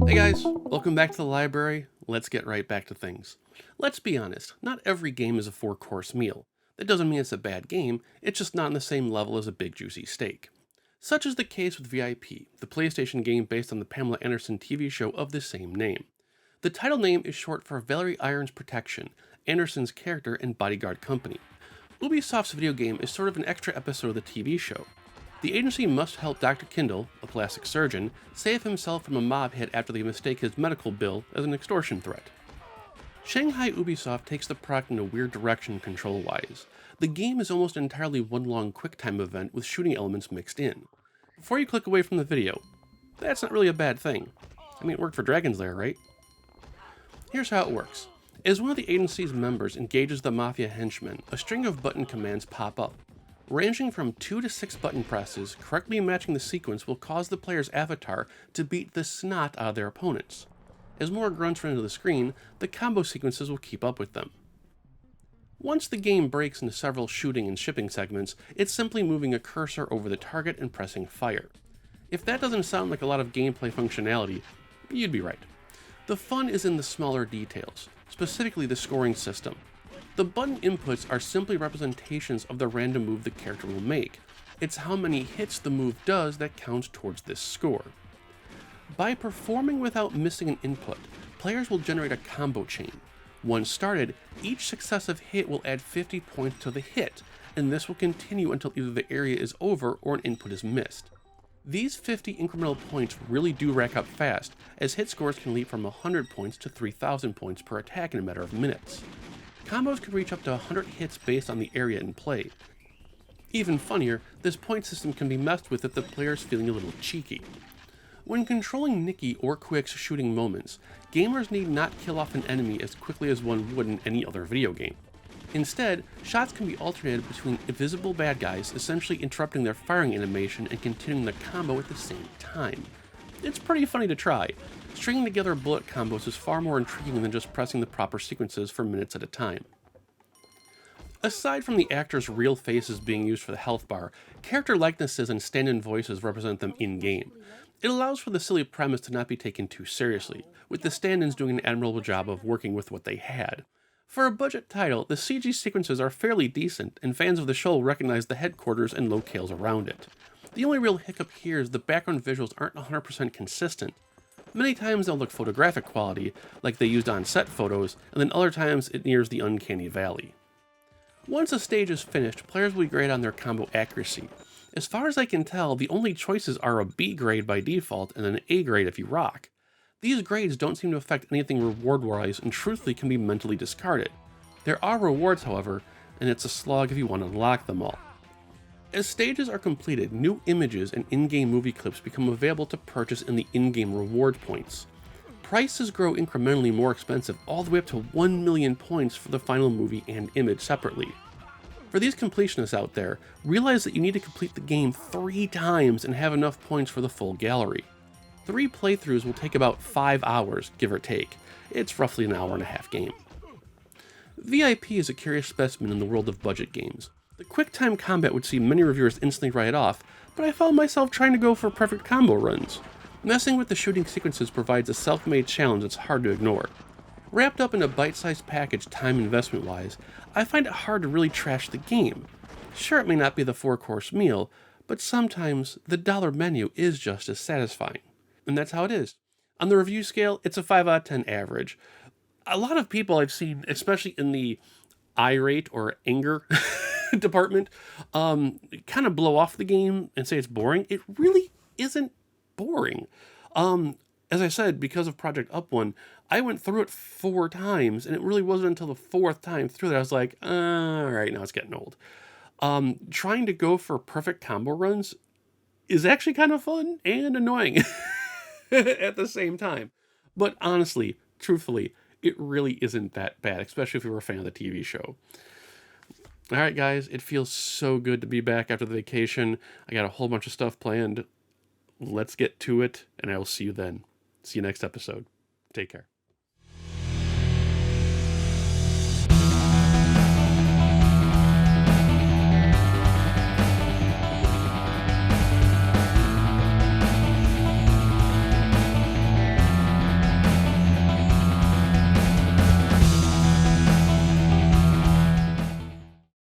Hey guys, welcome back to the library. Let's get right back to things. Let's be honest, not every game is a four-course meal. That doesn't mean it's a bad game, it's just not on the same level as a big juicy steak. Such is the case with V.I.P, the PlayStation game based on the Pamela Anderson TV show of the same name. The title name is short for Valerie Irons Protection, Anderson's character and bodyguard company. Ubisoft's video game is sort of an extra episode of the TV show. The agency must help Dr. Kindle, a plastic surgeon, save himself from a mob hit after they mistake his medical bill as an extortion threat. Shanghai Ubisoft takes the product in a weird direction control-wise. The game is almost entirely one long QuickTime event with shooting elements mixed in. Before you click away from the video, that's not really a bad thing. I mean, it worked for Dragon's Lair, right? Here's how it works. As one of the agency's members engages the Mafia henchmen, a string of button commands pop up. Ranging from 2 to 6 button presses, correctly matching the sequence will cause the player's avatar to beat the snot out of their opponents. As more grunts run into the screen, the combo sequences will keep up with them. Once the game breaks into several shooting and shipping segments, it's simply moving a cursor over the target and pressing fire. If that doesn't sound like a lot of gameplay functionality, you'd be right. The fun is in the smaller details, specifically the scoring system. The button inputs are simply representations of the random move the character will make. It's how many hits the move does that counts towards this score. By performing without missing an input, players will generate a combo chain. Once started, each successive hit will add 50 points to the hit, and this will continue until either the area is over or an input is missed. These 50 incremental points really do rack up fast, as hit scores can leap from 100 points to 3,000 points per attack in a matter of minutes. Combos can reach up to 100 hits based on the area in play. Even funnier, this point system can be messed with if the player is feeling a little cheeky. When controlling Nikki or Quick's shooting moments, gamers need not kill off an enemy as quickly as one would in any other video game. Instead, shots can be alternated between invisible bad guys, essentially interrupting their firing animation and continuing the combo at the same time. It's pretty funny to try. Stringing together bullet combos is far more intriguing than just pressing the proper sequences for minutes at a time. Aside from the actors' real faces being used for the health bar, character likenesses and stand-in voices represent them in-game. It allows for the silly premise to not be taken too seriously, with the stand-ins doing an admirable job of working with what they had. For a budget title, the CG sequences are fairly decent, and fans of the show recognize the headquarters and locales around it. The only real hiccup here is the background visuals aren't 100% consistent. Many times they'll look photographic quality, like they used on-set photos, and then other times it nears the uncanny valley. Once a stage is finished, players will grade on their combo accuracy. As far as I can tell, the only choices are a B grade by default and an A grade if you rock. These grades don't seem to affect anything reward-wise and truthfully can be mentally discarded. There are rewards, however, and it's a slog if you want to unlock them all. As stages are completed, new images and in-game movie clips become available to purchase in the in-game reward points. Prices grow incrementally more expensive, all the way up to 1 million points for the final movie and image separately. For these completionists out there, realize that you need to complete the game 3 times and have enough points for the full gallery. 3 playthroughs will take about 5 hours, give or take. It's roughly an hour and a half game. V.I.P is a curious specimen in the world of budget games. The quick-time combat would see many reviewers instantly write it off, but I found myself trying to go for perfect combo runs. Messing with the shooting sequences provides a self-made challenge that's hard to ignore. Wrapped up in a bite-sized package time investment-wise, I find it hard to really trash the game. Sure, it may not be the 4-course meal, but sometimes the dollar menu is just as satisfying. And that's how it is. On the review scale, it's a 5 out of 10 average. A lot of people I've seen, especially in the irate or anger department, kind of blow off the game and say it's boring. It really isn't boring. As I said, because of Project Up One, I went through it 4 times, and it really wasn't until the 4th time through that I was like, all right, now it's getting old. Trying to go for perfect combo runs is actually kind of fun and annoying at the same time. But honestly, truthfully, it really isn't that bad, especially if you were a fan of the TV show. All right, guys, it feels so good to be back after the vacation. I got a whole bunch of stuff planned. Let's get to it, and I will see you then. See you next episode. Take care.